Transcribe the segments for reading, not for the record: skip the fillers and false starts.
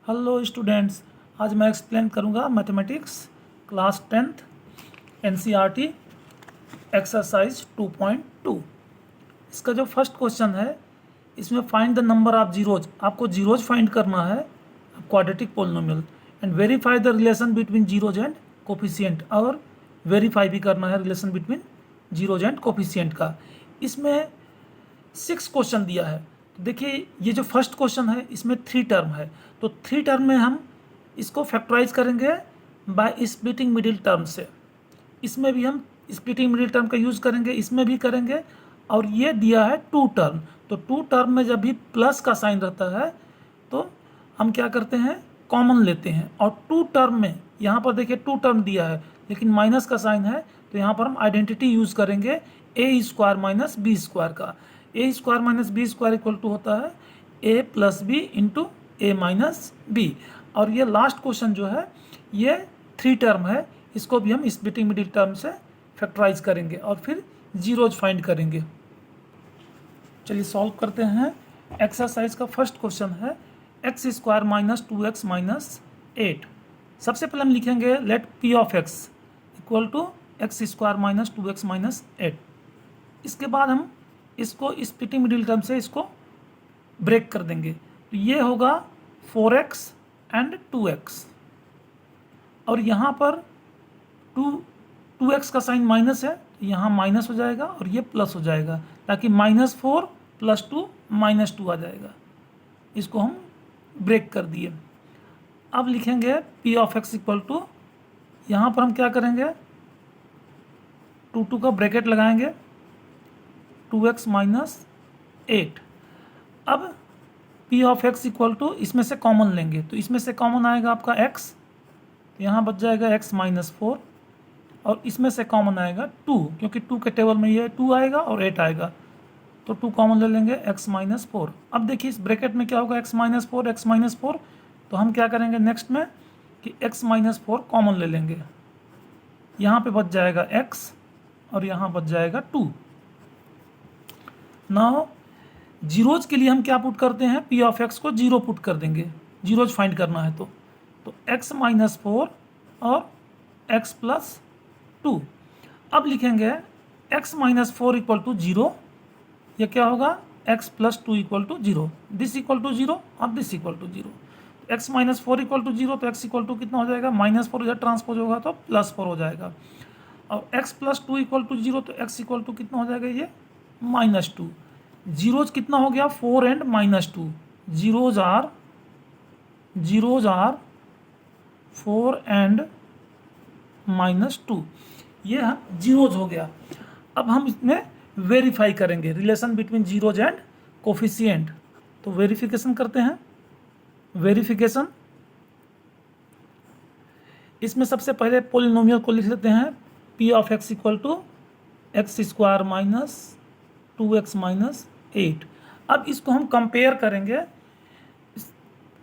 Hello students, आज मैं explain करूंगा mathematics class 10th NCERT exercise 2.2। इसका जो फर्स्ट क्वेश्चन है, इसमें find the number of zeros. आपको जीरोज फाइंड करना है quadratic polynomial and verify the relation between zeros and coefficient, और वेरीफाई भी करना है relation between zeros and coefficient का। इसमें 6 क्वेश्चन दिया है। तो देखिए, ये जो फर्स्ट क्वेश्चन है इसमें 3 टर्म है, तो 3 टर्म में हम इसको फैक्टराइज करेंगे बाय स्प्लिटिंग मिडिल टर्म से। इसमें भी हम स्प्लिटिंग मिडिल टर्म का यूज़ करेंगे, इसमें भी करेंगे। और ये दिया है 2 टर्म, तो 2 टर्म में जब भी प्लस का साइन रहता है तो हम क्या करते हैं, कॉमन लेते हैं। और 2 टर्म में यहाँ पर देखिए 2 टर्म दिया है लेकिन माइनस का साइन है, तो यहाँ पर हम आइडेंटिटी यूज़ करेंगे A square minus B square का। A square minus B square equal to होता है A plus B into A minus B. और ये लास्ट क्वेश्चन जो है ये 3 टर्म है, इसको भी हम स्प्लिटिंग मिडिल टर्म से फैक्टराइज करेंगे और फिर जीरोज फाइंड करेंगे। चलिए सॉल्व करते हैं। एक्सरसाइज का फर्स्ट क्वेश्चन है x square minus 2x minus 8। सबसे पहले हम लिखेंगे let p of x equal to x square minus 2x minus 8। इसके बाद हम इसको स्प्लिटिंग मिडिल टर्म से इसको ब्रेक कर देंगे, तो ये होगा 4x एंड 2x। और यहाँ पर 2x का साइन माइनस है, तो यहाँ माइनस हो जाएगा और ये प्लस हो जाएगा, ताकि -4 + 2 -2 आ जाएगा। इसको हम ब्रेक कर दिए। अब लिखेंगे p of x equal to, यहाँ पर हम क्या करेंगे 2 का ब्रैकेट लगाएंगे 2x माइनस 8। अब p of x equal to, इसमें से कॉमन लेंगे, तो इसमें से कॉमन आएगा आपका x, यहाँ बच जाएगा x माइनस 4, और इसमें से कॉमन आएगा 2, क्योंकि 2 के टेबल में ये 2 आएगा और 8 आएगा, तो 2 कॉमन ले लेंगे x माइनस 4। अब देखिए इस ब्रैकेट में क्या होगा x माइनस 4, तो हम क्या करेंगे नेक्स्ट में कि x माइनस 4 कॉमन ले लेंगे, यहाँ पे बच जाएगा x और यहाँ बच जाएगा 2। नाउ जीरोज के लिए हम क्या पुट करते हैं, p ऑफ x को 0 पुट कर देंगे, जीरोज फाइंड करना है तो x माइनस 4 और x प्लस 2। अब लिखेंगे x माइनस 4 इक्वल टू 0, यह क्या होगा x plus 2 equal to 0, this equal to 0 और this equal to 0। x minus 4 equal to 0, तो x इक्वल टू कितना हो जाएगा, -4 इधर ट्रांसपोज होगा तो +4 हो जाएगा। और x प्लस 2 इक्वल टू 0, तो x इक्वल टू कितना हो जाएगा, ये -2। जीरोज कितना हो गया, 4 एंड -2, जीरोज आर 4 एंड -2, ये जीरोज हो गया। अब हम इसमें वेरीफाई करेंगे relation between zeros and coefficient, तो वेरिफिकेशन करते हैं। वेरिफिकेशन, इसमें सबसे पहले पोलिनोमियल को लिख लेते हैं p of x equal to x square minus 2x minus 8। अब इसको हम कंपेयर करेंगे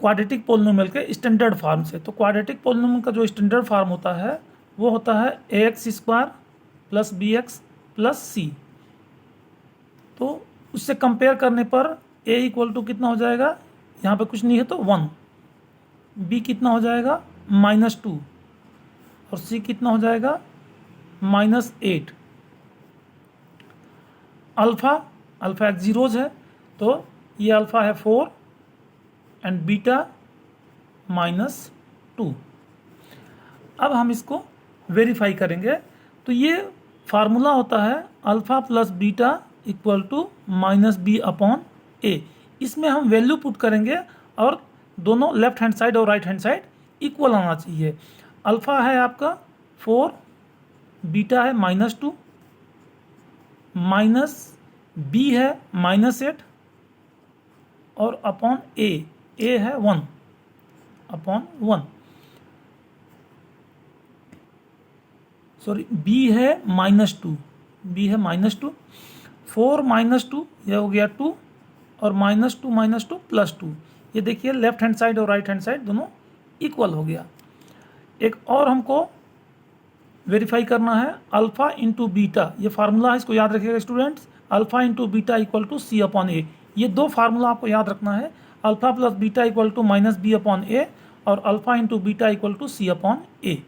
क्वाड्रेटिक पोलिनोमियल के स्टैंडर्ड फार्म से। तो क्वाड्रेटिक पोलिनोमियल का जो स्टैंडर्ड फार्म होता है वो होता है ax square plus bx plus c। तो उससे कंपेयर करने पर a इक्वल टू कितना हो जाएगा, यहाँ पे कुछ नहीं है तो 1, b कितना हो जाएगा -2, और c कितना हो जाएगा -8। अल्फ़ा एक जीरोज है, तो ये अल्फ़ा है 4 एंड बीटा -2। अब हम इसको वेरीफाई करेंगे, तो ये फार्मूला होता है alpha plus beta equal to -b/a। इसमें हम वैल्यू पुट करेंगे और दोनों लेफ्ट हैंड साइड और राइट हैंड साइड इक्वल आना चाहिए। अल्फ़ा है आपका 4, बीटा है -2, माइनस b है -8, और अपॉन a है 1/1। सॉरी, b है -2, 4 -2, यह हो गया 2, और -2 प्लस 2। ये देखिए लेफ्ट हैंड साइड और राइट हैंड साइड दोनों इक्वल हो गया। एक और हमको वेरीफाई करना है अल्फ़ा इंटू बीटा, ये फार्मूला है, इसको याद रखिएगा students, alpha into beta equal to c/a। ये 2 फार्मूला आपको याद रखना है। Alpha plus beta equal to minus B upon A और alpha into beta equal to C upon A.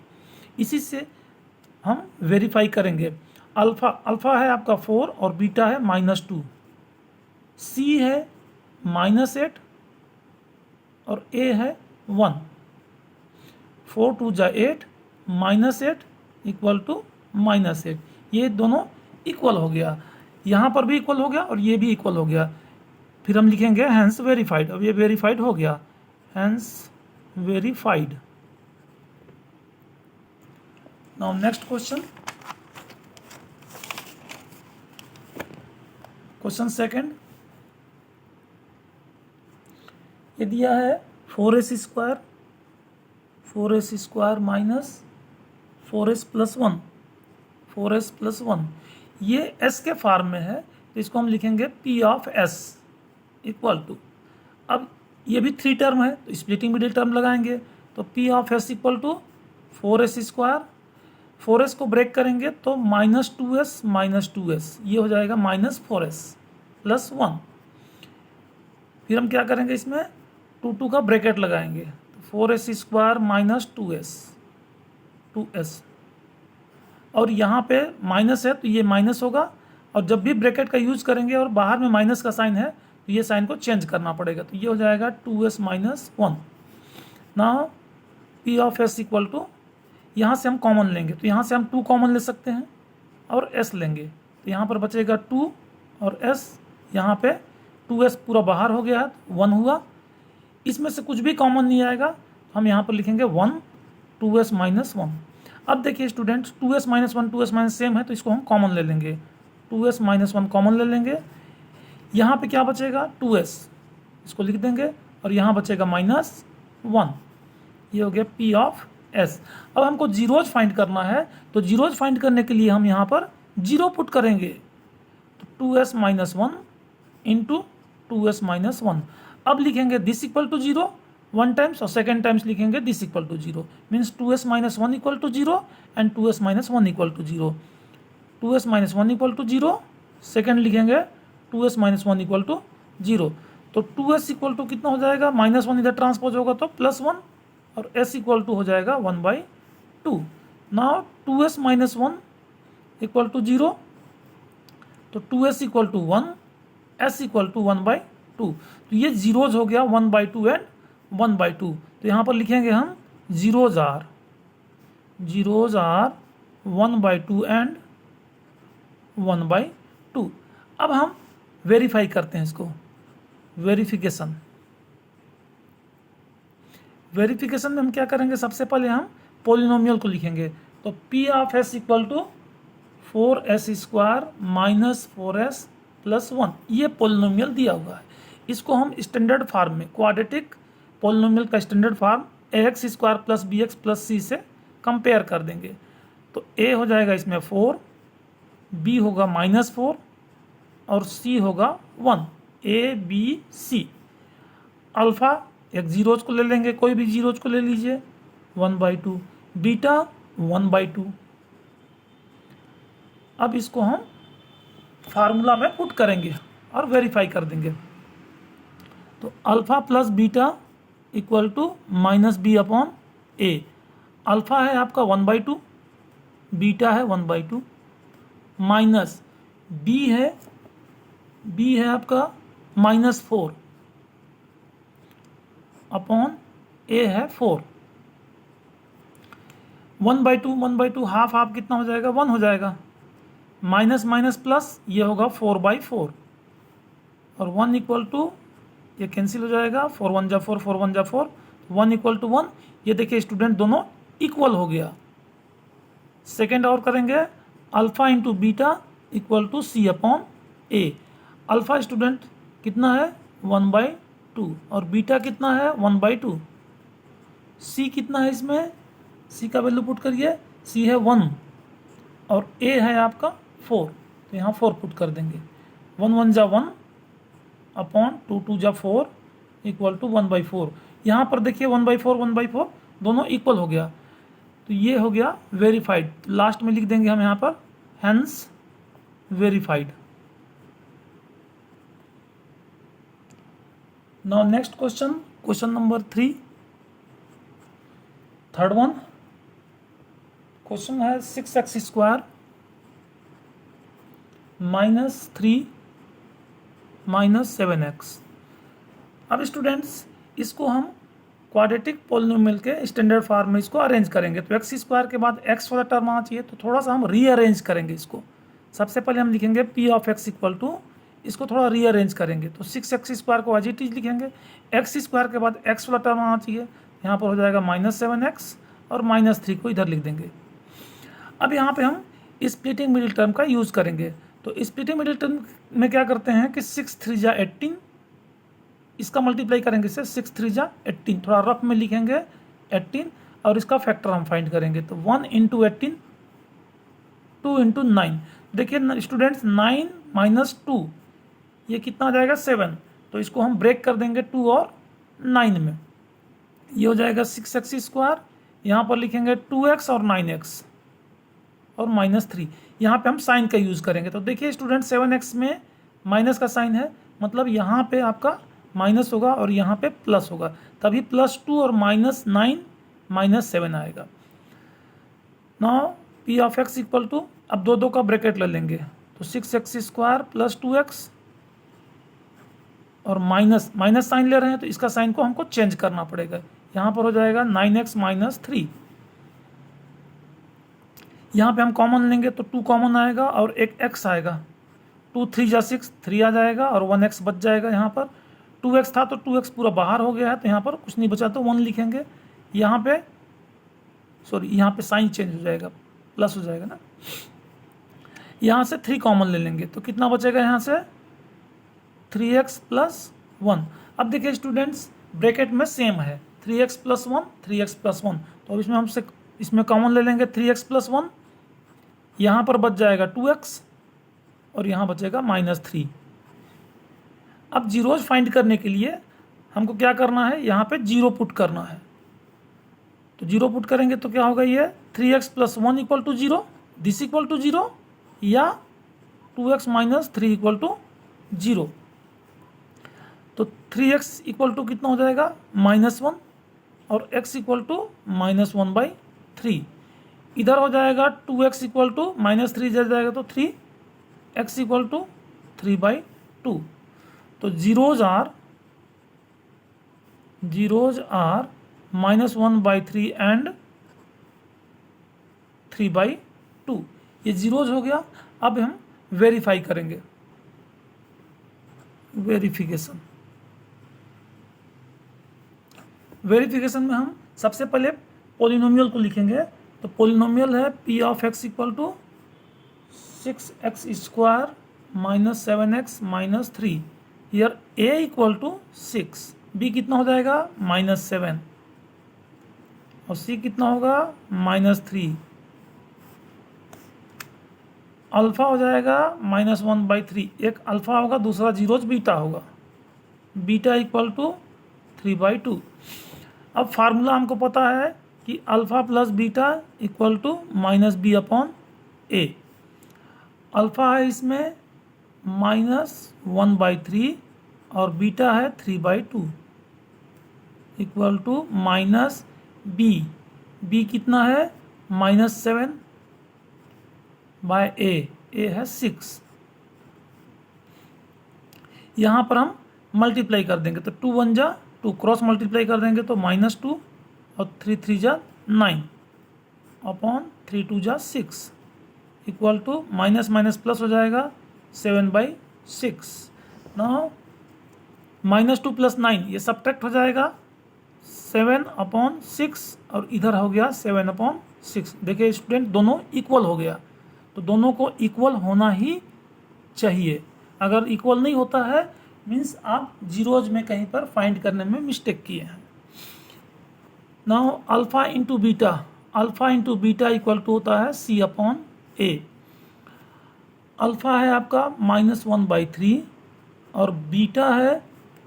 इसी से हम वेरीफाई करेंगे। अल्फा है आपका 4 और बीटा है -2, सी है -8 और ए है 1। 4 2 जा 8, -8 इक्वल टू -8, ये दोनों इक्वल हो गया, यहाँ पर भी इक्वल हो गया और ये भी इक्वल हो गया। फिर हम लिखेंगे हैंस वेरीफाइड। अब ये वेरीफाइड हो गया, hence verified. Now next question, question second. ये दिया है 4s square minus 4s plus 1, 4s plus 1, ये s के फॉर्म में है तो इसको हम लिखेंगे p of s equal to, अब ये भी 3 टर्म है तो स्प्लिटिंग मिडिल टर्म लगाएंगे, तो p of s equal to 4s square, 4s को ब्रेक करेंगे तो -2s ये हो जाएगा -4s प्लस 1। फिर हम क्या करेंगे, इसमें 2 का ब्रैकेट लगाएंगे, तो 4s स्क्वायर माइनस 2s, और यहाँ पे माइनस है तो ये माइनस होगा, और जब भी ब्रैकेट का यूज करेंगे और बाहर में माइनस का साइन है तो ये साइन को चेंज करना पड़ेगा, तो ये हो जाएगा 2s माइनस 1। ना p of s equal to, यहाँ से हम कॉमन लेंगे तो यहाँ से हम 2 कॉमन ले सकते हैं और s लेंगे, तो यहाँ पर बचेगा 2 और s, यहाँ पे 2s पूरा बाहर हो गया 1 हुआ, इसमें से कुछ भी कॉमन नहीं आएगा तो हम यहाँ पर लिखेंगे 1 2s माइनस 1। अब देखिए students, 2s minus 1 2s minus same है तो इसको हम कॉमन ले लेंगे, 2s माइनस 1 कॉमन ले लेंगे, यहाँ पे क्या बचेगा 2s, इसको लिख देंगे, और यहाँ बचेगा -1, ये हो गया p ऑफ s। अब हमको जीरोज फाइंड करना है, तो जीरोज फाइंड करने के लिए हम यहाँ पर 0 पुट करेंगे, तो 2s minus 1 into 2s minus 1। अब लिखेंगे दिस इक्वल टू 0 1 टाइम्स और सेकेंड टाइम्स लिखेंगे this equal to 0, means 2s minus 1 equal to 0 and 2s minus 1 equal to 0, 2s minus 1 equal to 0, second लिखेंगे 2s माइनस 1 इक्वल टू 0, तो 2s equal to कितना हो जाएगा, -1 इधर transpose होगा तो +1 और s इक्वल टू हो जाएगा 1/2। Now 2s minus 1 equal to 0, तो 2s equal to 1, s equal to 1/2, तो ये जीरोज हो गया 1/2 एंड 1/2, तो यहाँ पर लिखेंगे हम जीरोज आर 1/2 एंड 1/2। अब हम वेरीफाई करते हैं इसको, वेरिफिकेशन में हम क्या करेंगे, सबसे पहले हम पॉलिनोमियल को लिखेंगे, तो p of s equal to 4s square minus 4s plus 1, ये पॉलिनोमियल दिया हुआ है, इसको हम स्टैंडर्ड फार्म में, क्वाड्रेटिक पॉलिनोमियल का standard form ax square plus bx plus c से कंपेयर कर देंगे, तो a हो जाएगा इसमें 4, b होगा -4 और c होगा 1, a b c। अल्फा एक जीरोज को ले लेंगे, कोई भी जीरोज को ले लीजिए 1/2, बीटा 1/2। अब इसको हम फार्मूला में पुट करेंगे और वेरीफाई कर देंगे, तो alpha plus beta equal to -b upon a। Alpha है आपका 1/2, बीटा है 1/2, माइनस b है आपका -4 अपॉन a है 4, 1/2 हाफ कितना हो जाएगा, 1 हो जाएगा, माइनस माइनस प्लस ये होगा 4/4 और 1 इक्वल टू, ये कैंसिल हो जाएगा, 4 1 जा 4, 4 1 जा 4, 1 इक्वल टू 1। ये देखिए स्टूडेंट दोनों इक्वल हो गया। सेकेंड और करेंगे, alpha into beta equal to c upon a। Alpha student कितना है 1/2 और बीटा कितना है 1/2, c कितना है, इसमें c का वैल्यू पुट करिए, c है 1 और a है आपका 4, तो यहाँ 4 पुट कर देंगे, 1 1 जा 1 अपॉन 2 2 जा 4 इक्वल टू 1/4। यहाँ पर देखिए 1/4 दोनों इक्वल हो गया, तो ये हो गया वेरीफाइड। लास्ट में लिख देंगे हम यहाँ पर hence verified. Now next question, question number 3, third one. Question है 6x² -3 -7x। अब स्टूडेंट्स इसको हम क्वाड्रेटिक पोलिनोमियल के स्टैंडर्ड फॉर्म में इसको अरेंज करेंगे। तो x² के बाद x वाला टर्म आना चाहिए, तो थोड़ा सा हम रीअरेंज करेंगे इसको। सबसे पहले हम लिखेंगे p of x equal to, इसको थोड़ा रीअरेंज करेंगे तो 6x² को एज इट इज लिखेंगे। x² के बाद x वाला टर्म आना चाहिए, यहाँ पर हो जाएगा -7x और -3 को इधर लिख देंगे। अब यहाँ पे हम स्प्लिटिंग मिडिल टर्म का यूज़ करेंगे। तो स्प्लिटिंग मिडिल टर्म में क्या करते हैं कि 6 3 जा 18, इसका मल्टीप्लाई करेंगे इससे 6 3 जा 18, थोड़ा रफ में लिखेंगे 18, और इसका फैक्टर हम फाइंड करेंगे। तो 1 इंटू 18, 2 इंटू 9। देखिए स्टूडेंट्स 9 माइनस 2 ये कितना आ जाएगा 7, तो इसको हम ब्रेक कर देंगे 2 और 9 में। ये हो जाएगा 6x², यहाँ पर लिखेंगे 2x और 9x और -3। यहाँ पे हम साइन का यूज़ करेंगे। तो देखिए स्टूडेंट 7x में माइनस का साइन है, मतलब यहाँ पे आपका माइनस होगा और यहाँ पे प्लस होगा, तभी +2 और -9 -7 आएगा। Now p of x equal to, अब दो का ब्रैकेट ले लेंगे तो 6x² + 2x, और माइनस साइन ले रहे हैं तो इसका साइन को हमको चेंज करना पड़ेगा। यहाँ पर हो जाएगा 9x -3। यहाँ पे हम कॉमन लेंगे तो 2 कॉमन आएगा और एक x आएगा, 2 3 जा 6, 3 आ जाएगा और 1x बच जाएगा। यहाँ पर 2x था तो 2x पूरा बाहर हो गया है, तो यहाँ पर कुछ नहीं बचा तो 1 लिखेंगे। यहाँ पे यहाँ पे साइन चेंज हो जाएगा, प्लस हो जाएगा ना। यहाँ से 3 कॉमन ले लेंगे तो कितना बचेगा, यहाँ से 3x + 1। अब देखिए स्टूडेंट्स ब्रैकेट में सेम है 3x + 1 3x + 1, तो अब इसमें कॉमन ले लेंगे 3x + 1, यहाँ पर बच जाएगा 2x और यहाँ बचेगा -3। अब जीरोज फाइंड करने के लिए हमको क्या करना है, यहाँ पे 0 पुट करना है। तो 0 पुट करेंगे तो क्या होगा, ये 3x + 1 = 0, दिस इक्वल टू 0, या 2x - 3 = 0। तो 3x = कितना हो जाएगा, -1, और x = -1/3। इधर हो जाएगा 2x = -3 इधर जाएगा तो 3, x = 3/2। तो जीरोज आर -1/3 एंड 3/2, ये जीरोज हो गया। अब हम वेरीफाई करेंगे, वेरिफिकेशन में हम सबसे पहले पोलिनोमियल को लिखेंगे। तो पोलिनोमियल है p of x equal to 6x² -7x -3, here a equal to 6, b कितना हो जाएगा -7, और c कितना होगा -3, अल्फा हो जाएगा -1/3, एक अल्फा होगा दूसरा जीरोज बीटा होगा, बीटा इक्वल टू 3/2। अब फार्मूला हमको पता है कि alpha + beta equal to -b/a। Alpha है इसमें -1/3 और बीटा है 3/2 इक्वल टू -b। b कितना है -7/a, a है 6। यहाँ पर हम मल्टीप्लाई कर देंगे तो 2 1 जा 2, क्रॉस मल्टीप्लाई कर देंगे तो -2 और 3 3 जा 9 अपॉन 3 2 जा 6 इक्वल टू माइनस प्लस हो जाएगा 7/6। नाउ -2 + 9 ये सब्ट्रैक्ट हो जाएगा 7/6 और इधर हो गया 7/6। देखिए स्टूडेंट दोनों इक्वल हो गया, तो दोनों को इक्वल होना ही चाहिए। अगर इक्वल नहीं होता है मीन्स आप जीरोज में कहीं पर फाइंड करने में मिस्टेक किए हैं। Now alpha into beta equal to होता है c/a। अल्फ़ा है आपका -1/3 और बीटा है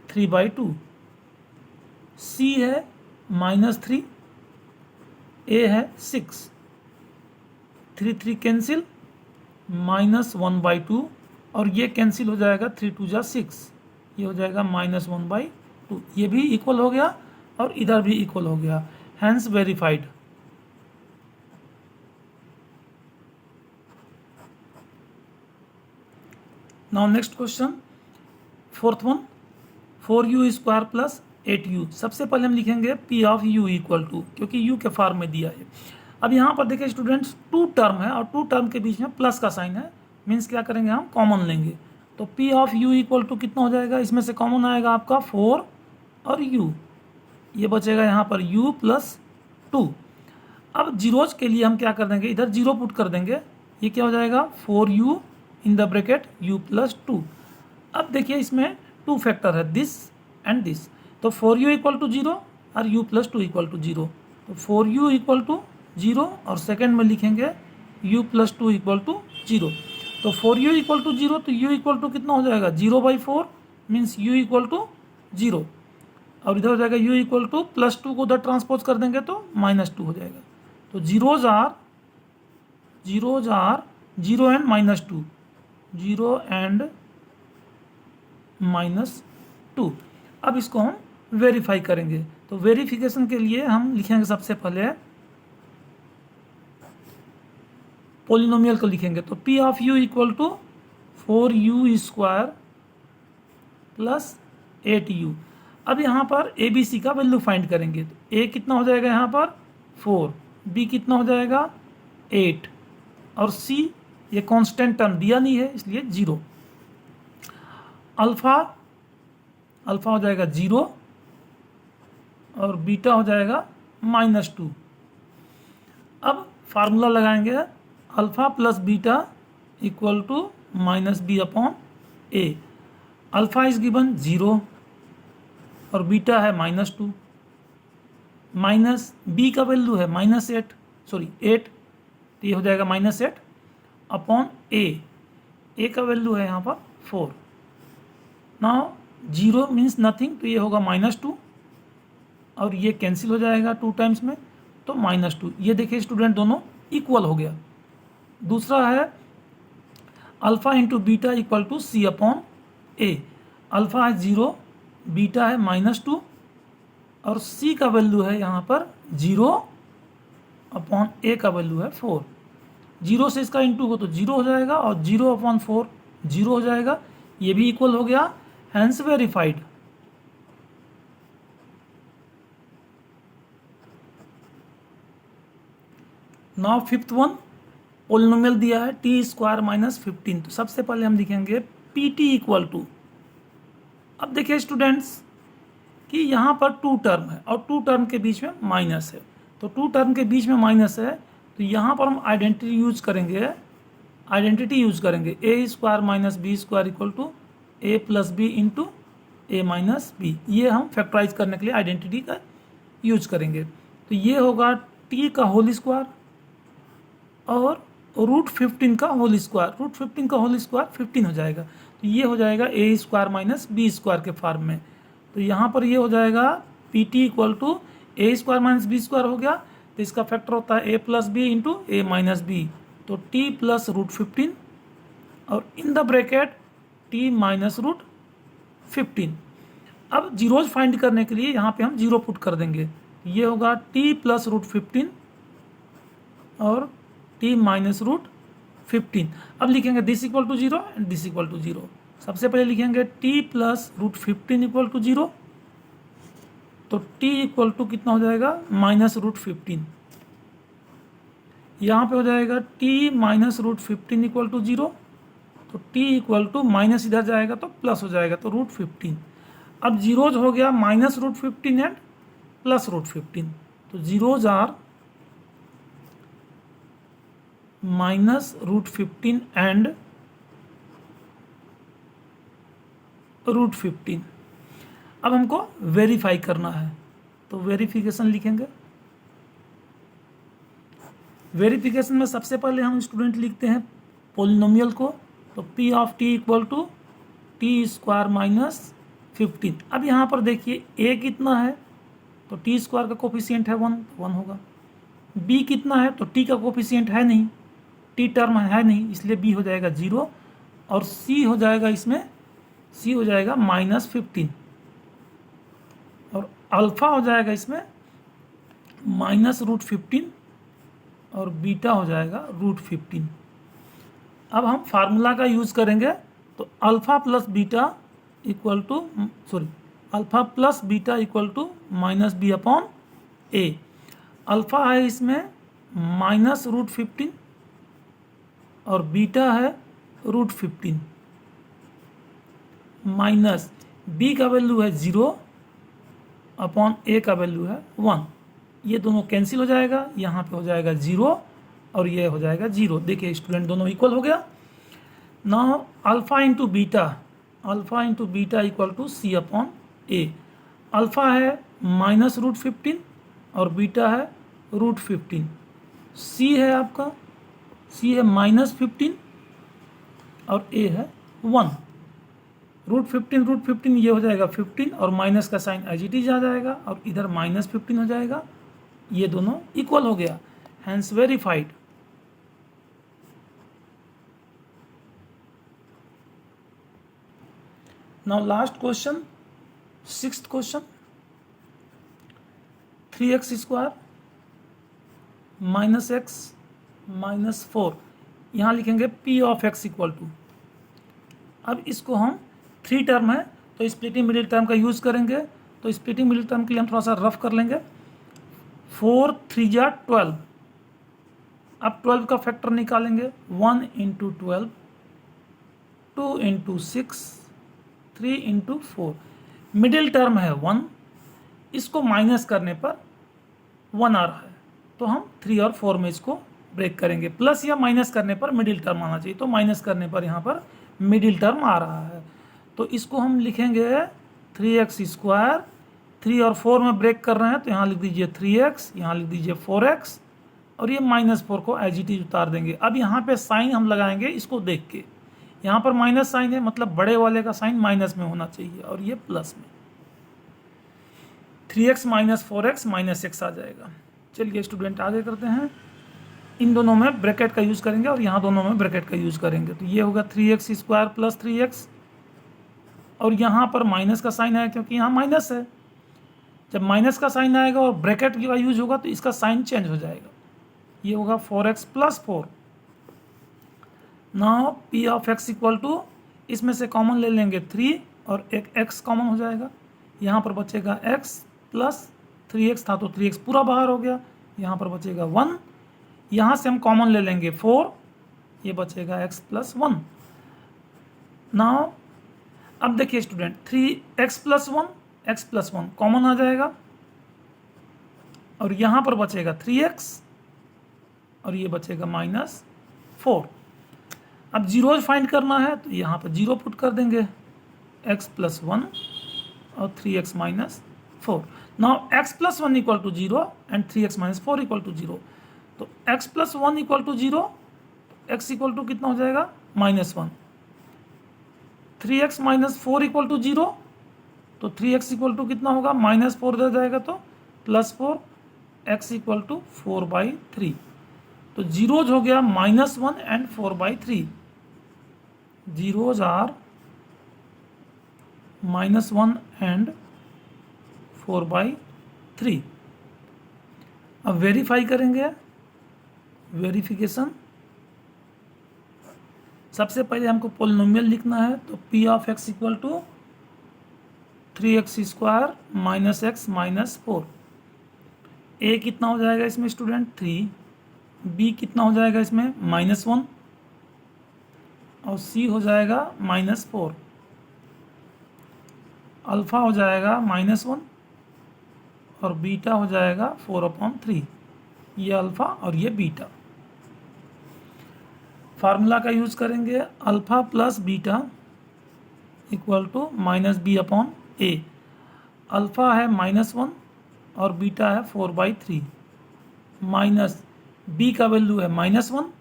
3/2, c है -3, a है 6, 3 3 कैंसिल, -1/2 और ये कैंसिल हो जाएगा 3 2 जा 6, ये हो जाएगा -1/3। 2, ये भी इक्वल हो गया और इधर भी इक्वल हो गया, hence verified. Now next question, fourth one, 4u square plus 8u। सबसे पहले हम लिखेंगे p of u equal to, क्योंकि u के फॉर्म में दिया है। अब यहाँ पर देखिए स्टूडेंट्स, टू टर्म है और टू टर्म के बीच में प्लस का साइन है, मीन्स क्या करेंगे हम, कॉमन लेंगे। तो p of u equal to कितना हो जाएगा, इसमें से कॉमन आएगा आपका 4 और u, ये बचेगा यहाँ पर u प्लस 2। अब जीरोज के लिए हम क्या कर देंगे, इधर जीरो पुट कर देंगे, ये क्या हो जाएगा 4u in the bracket u plus 2। अब देखिए इसमें टू फैक्टर है, दिस एंड दिस, तो 4u इक्वल टू 0 और u प्लस 2 इक्वल टू 0, तो 4u इक्वल टू 0 और सेकेंड में लिखेंगे u प्लस 2 इक्वल टू 0। तो 4u इक्वल टू 0, तो u इक्वल टू कितना हो जाएगा 0/4, मीन्स u इक्वल टू 0, और इधर हो जाएगा u इक्वल टू प्लस 2 को उधर ट्रांसपोज कर देंगे तो -2 हो जाएगा। तो जीरोज आर 0 एंड -2, 0 एंड -2। अब इसको हम वेरीफाई करेंगे, तो वेरिफिकेशन के लिए हम लिखेंगे सबसे पहले पोलिनोमियल को लिखेंगे, तो p of u equal to 4u square plus 8u। अब यहाँ पर ए बी सी का वैल्यू फाइंड करेंगे, तो a कितना हो जाएगा यहाँ पर 4, b कितना हो जाएगा 8 और c ये कांस्टेंट टर्म दिया नहीं है इसलिए 0। अल्फा हो जाएगा 0 और बीटा हो जाएगा -2। अब फार्मूला लगाएंगे, alpha plus beta equal to -b/a। Alpha is given 0 और बीटा है -2, माइनस b का वैल्यू है -8, तो ये हो जाएगा -8/a। a का वैल्यू है यहाँ पर 4। नाउ 0 मीन्स नथिंग, तो ये होगा -2 और ये कैंसिल हो जाएगा 2 टाइम्स में, तो -2। ये देखिए स्टूडेंट दोनों इक्वल हो गया। दूसरा है alpha into beta equal to c/a। Alpha है 0, बीटा है -2 और c का वैल्यू है यहाँ पर 0/a का वैल्यू है 4। 0 से इसका इंटू हो तो 0 हो जाएगा और 0/4 0 हो जाएगा, ये भी इक्वल हो गया, hence verified. Now fifth one, polynomial दिया है t स्क्वायर -15। तो सबसे पहले हम लिखेंगे pt इक्वल टू, अब देखिए स्टूडेंट्स कि यहाँ पर टू टर्म है और टू टर्म के बीच में माइनस है, तो टू टर्म के बीच में माइनस है, तो यहाँ पर हम आइडेंटिटी यूज करेंगे a square -b square equal to a plus B into a minus b. ये हम फैक्टराइज करने के लिए आइडेंटिटी का यूज करेंगे, तो ये होगा t का होल स्क्वायर और √15 का होल स्क्वायर, √15 का होल स्क्वायर 15 हो जाएगा, तो ये हो जाएगा a स्क्वायर -b स्क्वायर के फॉर्म में। तो यहाँ पर ये हो जाएगा pt equal to a square -b square हो गया, तो इसका फैक्टर होता है a plus B into a minus b, तो t प्लस √15 और in the bracket t minus √15। अब जीरोज फाइंड करने के लिए यहाँ पे हम 0 पुट कर देंगे, ये होगा t प्लस √15 और t माइनस √15। अब लिखेंगे this equal to 0 and this equal to 0। सबसे पहले लिखेंगे t प्लस √15 इक्वल टू 0, तो t इक्वल टू कितना हो जाएगा -√15। यहाँ पे हो जाएगा t माइनस √15 इक्वल टू 0, तो t इक्वल टू माइनस इधर जाएगा तो प्लस हो जाएगा, तो √15। अब जीरोज हो गया -√15 एंड प्लस √15, तो जीरोज आर -√15 एंड √15। अब हमको वेरीफाई करना है, तो वेरिफिकेशन लिखेंगे। वेरिफिकेशन में सबसे पहले हम स्टूडेंट लिखते हैं पोलिनोमियल को, तो p of t equal to t square -15। अब यहाँ पर देखिए a कितना है, तो t स्क्वायर का कोफिशिएंट है 1 होगा। b कितना है, तो t का कोफिशिएंट है नहीं, t टर्म है नहीं, इसलिए b हो जाएगा 0 और c हो जाएगा, इसमें c हो जाएगा -15। अल्फ़ा हो जाएगा इसमें -√15 और बीटा हो जाएगा √15। अब हम फार्मूला का यूज़ करेंगे, तो alpha plus beta equal to alpha plus beta equal to -b/a। Alpha है इसमें -√15 और बीटा है √15 माइनस b का वैल्यू है 0/a का वैल्यू है 1। ये दोनों कैंसिल हो जाएगा, यहाँ पे हो जाएगा 0 और ये हो जाएगा 0। देखिए स्टूडेंट, दोनों इक्वल हो गया। Now alpha into beta equal to c/a। Alpha है -√15 और बीटा है √15। c है आपका, c है -15 और a है 1। √15 ये हो जाएगा 15 और माइनस का साइन एज इट इज आ जाएगा और इधर -15 हो जाएगा। ये दोनों इक्वल हो गया, hence verified. Now last question, 6th question. 3x² -x -4, यहाँ लिखेंगे p of x equal to. अब इसको हम 3 टर्म है तो स्प्लिटिंग मिडिल टर्म का यूज़ करेंगे। तो स्प्लिटिंग मिडिल टर्म के लिए हम थोड़ा सा रफ कर लेंगे। 4 3 जा 12। अब 12 का फैक्टर निकालेंगे, 1 × 12, 2 × 6, 3 × 4। मिडिल टर्म है 1, इसको माइनस करने पर 1 आ रहा है, तो हम 3 और 4 में इसको ब्रेक करेंगे। प्लस या माइनस करने पर मिडिल टर्म आना चाहिए, तो माइनस करने पर यहाँ पर मिडिल टर्म आ रहा है। तो इसको हम लिखेंगे 3x²। 3 और 4 में ब्रेक कर रहे हैं, तो यहाँ लिख दीजिए 3x, यहाँ लिख दीजिए 4x और ये -4 को एज इट इज उतार देंगे। अब यहाँ पे साइन हम लगाएंगे इसको देख के, यहाँ पर माइनस साइन है, मतलब बड़े वाले का साइन माइनस में होना चाहिए और ये प्लस में। 3x - 4x -x आ जाएगा। चलिए स्टूडेंट आगे करते हैं। इन दोनों में ब्रैकेट का यूज़ करेंगे और यहाँ दोनों में ब्रैकेट का यूज़ करेंगे, तो ये होगा 3x² + 3x और यहाँ पर माइनस का साइन है क्योंकि यहाँ माइनस है। जब माइनस का साइन आएगा और ब्रैकेट का यूज होगा तो इसका साइन चेंज हो जाएगा। ये होगा 4x + 4। Now p of x equal to, इसमें से कॉमन ले लेंगे 3 और एक x कॉमन हो जाएगा। यहाँ पर बचेगा x प्लस 3x था तो 3x पूरा बाहर हो गया, यहाँ पर बचेगा 1। यहाँ से हम कॉमन ले लेंगे 4, ये बचेगा x + 1। नाउ अब देखिए स्टूडेंट, 3x + 1 x + 1 कॉमन आ जाएगा और यहाँ पर बचेगा 3x और ये बचेगा -4। अब जीरोज फाइंड करना है तो यहाँ पर 0 पुट कर देंगे, x + 1 और 3x - 4। Now x + 1 = 0 and 3x - 4 = 0। तो x + 1 = 0, x = कितना हो जाएगा -1। 3x - 4 = 0, तो 3x = कितना होगा -4 इधर जाएगा तो +4, x = 4/3। तो जीरोज हो गया -1 एंड 4/3। Zeros are -1 and 4/3। अब वेरीफाई करेंगे। वेरिफिकेशन, सबसे पहले हमको पोलिनोमियल लिखना है, तो p of x equal to 3x² - x - 4। a कितना हो जाएगा इसमें स्टूडेंट 3, b कितना हो जाएगा इसमें -1 और c हो जाएगा -4। अल्फ़ा हो जाएगा -1 और बीटा हो जाएगा 4/3। ये अल्फ़ा और ये बीटा। फार्मूला का यूज़ करेंगे, alpha plus beta equal to -b/a। Alpha है -1 और बीटा है 4/3 माइनस b का वैल्यू है -1,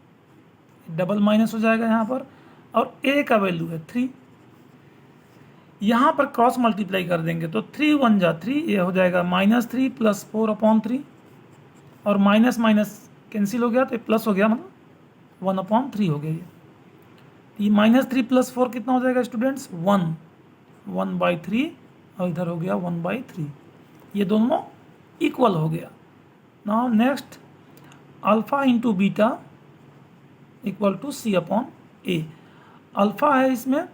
डबल माइनस हो जाएगा यहाँ पर, और a का वैल्यू है 3। यहाँ पर क्रॉस मल्टीप्लाई कर देंगे तो 3 × 1 = 3, ये हो जाएगा -3 + 4/3 और माइनस माइनस कैंसिल हो गया तो प्लस हो गया, मतलब 1/3 हो गया। ये -3 + 4 कितना हो जाएगा स्टूडेंट्स 1/3 और इधर हो गया 1/3। ये दोनों इक्वल हो गया। Now next alpha into beta equal to C upon a. Alpha है इसमें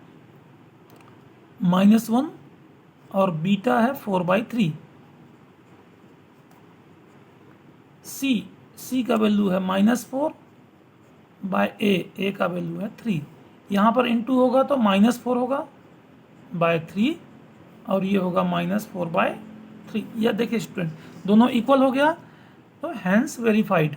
-1 और बीटा है 4/3। सी का वैल्यू है -4/ए का वैल्यू है 3। यहाँ पर इंटू होगा तो -4 होगा बाय 3 और ये होगा -4/3। यह देखिए स्टूडेंट दोनों इक्वल हो गया, तो हैंस वेरीफाइड।